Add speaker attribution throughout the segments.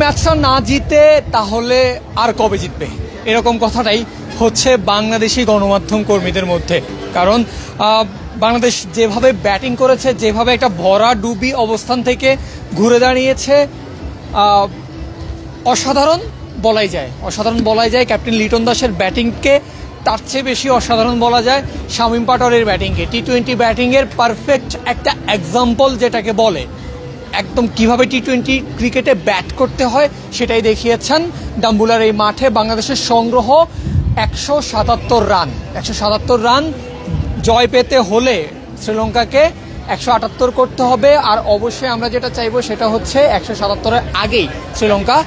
Speaker 1: ম্যাচটা না জিতে তাহলে আর কবে জিতবে, এরকম কথাটাই হচ্ছে বাংলাদেশি গণমাধ্যম কর্মীদের মধ্যে। কারণ বাংলাদেশ যেভাবে ব্যাটিং করেছে, যেভাবে একটা ভরাডুবি অবস্থান থেকে ঘুরে দাঁড়িয়েছে, অসাধারণ বলাই যায়। ক্যাপ্টেন লিটন দাসের ব্যাটিংকে তার চেয়ে বেশি অসাধারণ বলা যায় শামীম পাটোয়ারির ব্যাটিংকে। টি-20 ব্যাটিংয়ের পারফেক্ট একটা এক্সাম্পল যেটাকে বলে, একদম কিভাবে টি-20 ক্রিকেটে ব্যাট করতে হয় সেটাই দেখিয়েছেন ডাম্বুলার এই মাঠে। বাংলাদেশের সংগ্রহ 177 রান। জয় পেতে হলে শ্রীলঙ্কাকে 178 করতে হবে। আর অবশ্যই আমরা যেটা চাইবো সেটা হচ্ছে 177-এর আগেই শ্রীলঙ্কা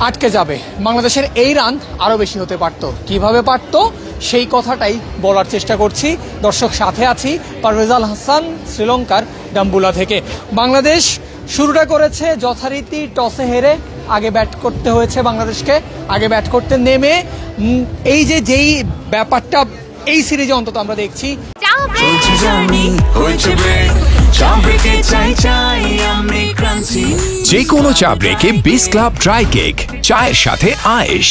Speaker 1: আটকে যাবে। বাংলাদেশের এই রান আরও বেশি হতে পারত। কিভাবে পারত সেই কথাটাই বলার চেষ্টা করছি। দর্শক, সাথে আছি পারভেজ আল হাসান, শ্রীলঙ্কার ডাম্বুলা থেকে। বাংলাদেশ শুরুটা করেছে যথারীতি টসে হেরে। আগে ব্যাট করতে হয়েছে বাংলাদেশকে। আগে ব্যাট করতে নেমে যেই ব্যাপারটা এই সিরিজে অন্তত আমরা দেখছি,
Speaker 2: যে কোনো চা ব্রেকে বিস ক্লাব ড্রাই কেক, চায়ের সাথে আয়েশ।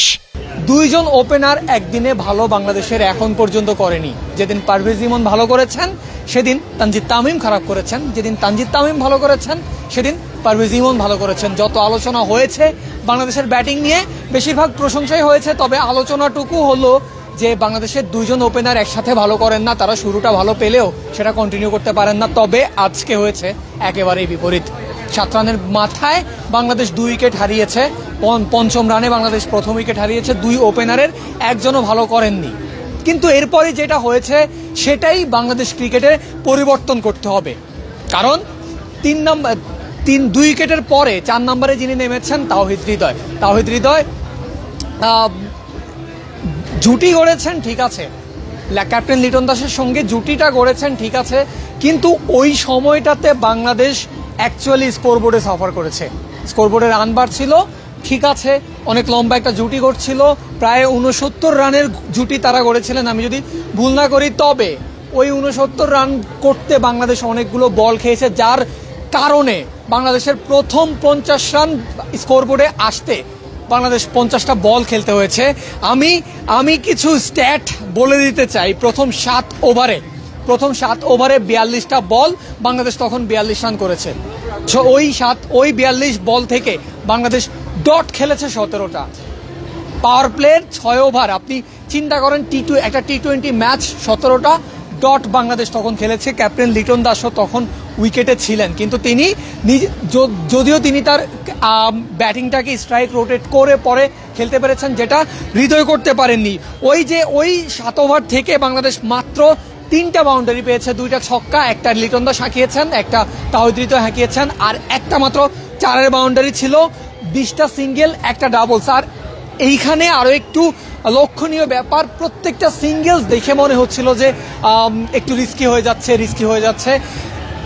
Speaker 1: দুইজন ওপেনার একদিনে ভালো বাংলাদেশের এখন পর্যন্ত করেনি। যেদিন পারভেজ ইমন ভালো করেছেন সেদিন তানজিদ তামিম খারাপ করেছেন, যেদিন তানজিদ তামিম ভালো করেছেন সেদিন পারভেজ ইমন ভালো করেছেন। যত আলোচনা হয়েছে বাংলাদেশের ব্যাটিং নিয়ে, বেশিরভাগ প্রশংসাই হয়েছে, তবে আলোচনাটুকু হলো যে বাংলাদেশের দুইজন ওপেনার একসাথে ভালো করেন না। তারা শুরুটা ভালো পেলেও সেটা কন্টিনিউ করতে পারেন না। তবে আজকে হয়েছে একেবারেই বিপরীত। 7 রানের মাথায় বাংলাদেশ 2 উইকেট হারিয়েছে। পঞ্চম রানে বাংলাদেশ প্রথম উইকেট হারিয়েছে। 2 ওপেনারের একজনও ভালো করেননি। কিন্তু এরপরে যেটা হয়েছে সেটাই বাংলাদেশ ক্রিকেটে পরিবর্তন করতে হবে। কারণ 2 উইকেটের পরে 4 নম্বরে যিনি নেমেছেন তাওহিদ হৃদয় জুটি গড়েছেন, ঠিক আছে, ক্যাপ্টেন লিটন দাসের সঙ্গে জুটিটা গড়েছেন, ঠিক আছে, কিন্তু ওই সময়টাতে বাংলাদেশ অ্যাকচুয়ালি স্কোরবোর্ডে সাফার করেছে। স্কোরবোর্ডে রান বাড়ছিল, ঠিক আছে, অনেক লম্বা একটা জুটি গড়ছিল, প্রায় 69 রানের জুটি তারা গড়েছিলেন আমি যদি ভুল না করি। তবে ওই 69 রান করতে বাংলাদেশ অনেকগুলো বল খেয়েছে, যার কারণে বাংলাদেশের প্রথম 50 রান স্কোরবোর্ডে আসতে বাংলাদেশ 50টা বল খেলতে হয়েছে। আমি কিছু স্ট্যাট বলে দিতে চাই। প্রথম 7 ওভারে 42টা বল বাংলাদেশ তখন 42 রান করেছে। ওই 42 বল থেকে বাংলাদেশ ডট খেলেছে 17টা। পাওয়ার প্লের 6 ওভার, আপনি চিন্তা করেন একটা টি-20 ম্যাচ 17টা ডট বাংলাদেশ তখন খেলেছে। ক্যাপ্টেন লিটন দাসও তখন উইকেটে ছিলেন, কিন্তু যদিও তিনি তার ব্যাটিংটাকে স্ট্রাইক রোটেট করে পরে খেলতে পেরেছেন, যেটা হৃদয় করতে পারেননি। ওই 7 ওভার থেকে বাংলাদেশ মাত্র 3টা বাউন্ডারি পেয়েছে, 2টা ছক্কা, একটা লিটন দাস হাঁকিয়েছেন, একটা তাওহিদ হৃদয় হাঁকিয়েছেন, আর একটা মাত্র 4-এর বাউন্ডারি ছিল, 20টা সিঙ্গেল, একটা ডাবলস। আর এইখানে আরো একটু লক্ষণীয় ব্যাপার, প্রত্যেকটা সিঙ্গেলস দেখে মনে হচ্ছিল যে একটু রিস্কি হয়ে যাচ্ছে।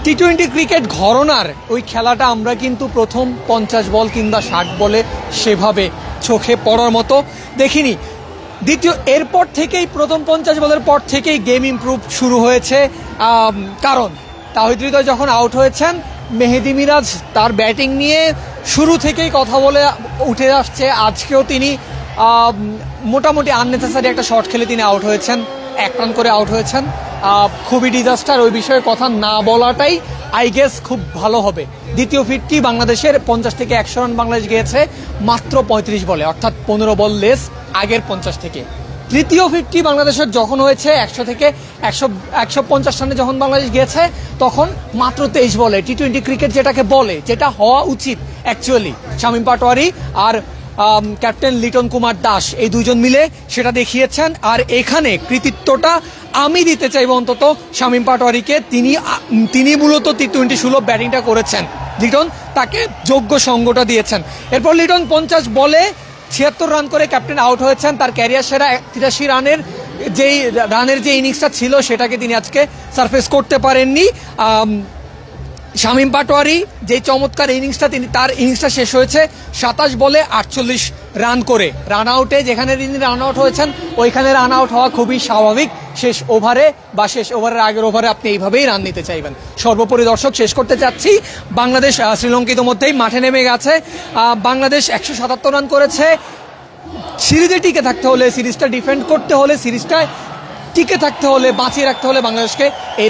Speaker 1: টি-20 ক্রিকেট ঘরনার ওই খেলাটা আমরা কিন্তু প্রথম 50 বল কিংবা 60 বলে সেভাবে চোখে পড়ার মতো দেখিনি। এরপর থেকেই প্রথম 50 বলের পর থেকেই গেম ইমপ্রুভ শুরু হয়েছে। কারণ তাওহিদ হৃদয় যখন আউট হয়েছেন, মেহেদী মিরাজ তার ব্যাটিং নিয়ে শুরু থেকেই কথা বলে উঠে আসছে। আজকেও তিনি মোটামুটি আননেসেসারি একটা শট খেলে তিনি আউট হয়েছেন, 1 রান করে আউট হয়েছেন। খুবই ডিজাস্টার, ওই বিষয়ে কথা না বলাটাই আই গেস খুব ভালো হবে। দ্বিতীয় ফিরতি বাংলাদেশের 50 থেকে 100 রান বাংলাদেশ গিয়েছে মাত্র 35 বলে, অর্থাৎ 15 বল লেস আগের 50 থেকে। তৃতীয় ফিরতি বাংলাদেশের যখন হয়েছে 100 থেকে 150 রানে যখন বাংলাদেশ গিয়েছে, তখন মাত্র 23 বলে। টি-20 ক্রিকেট যেটাকে বলে, যেটা হওয়া উচিত অ্যাকচুয়ালি, শামীম পাটোয়ারি আর ক্যাপ্টেন লিটন কুমার দাস এই দুজন মিলে সেটা দেখিয়েছেন। আর এখানে কৃতিত্বটা আমি দিতে চাইবো অন্তত শামীম পাটোয়ারিকে। তিনি মূলত টি-20 সুলভ ব্যাটিংটা করেছেন, লিটন তাকে যোগ্য সঙ্গটা দিয়েছেন। এরপর লিটন 50 বলে 76 রান করে ক্যাপ্টেন আউট হয়েছেন। তার ক্যারিয়ার সেরা 83 রানের যে ইনিংসটা ছিল সেটাকে তিনি আজকে সারফেস করতে পারেননি। শামীম পাটোয়ারি যে চমৎকার ইনিংসটা তার ইনিংসটা শেষ হয়েছে 27 বলে 48 রান করে। রান আউটে যেখানে তিনি রান আউট হয়েছেন ওইখানে রান আউট হওয়া খুবই স্বাভাবিক। শেষ ওভারে বা শেষ ওভারের আগের ওভারে আপনি এইভাবেই রান নিতে চাইবেন। সর্বোপরি দর্শক শেষ করতে চাচ্ছি, বাংলাদেশ শ্রীলঙ্কা ইতিমধ্যেই মাঠে নেমে গেছে। বাংলাদেশ 177 রান করেছে। সিরিজে টিকে থাকতে হলে, সিরিজটা ডিফেন্ড করতে হলে, সিরিজটা টিকে থাকতে হলে, বাঁচিয়ে রাখতে হলে বাংলাদেশকে এই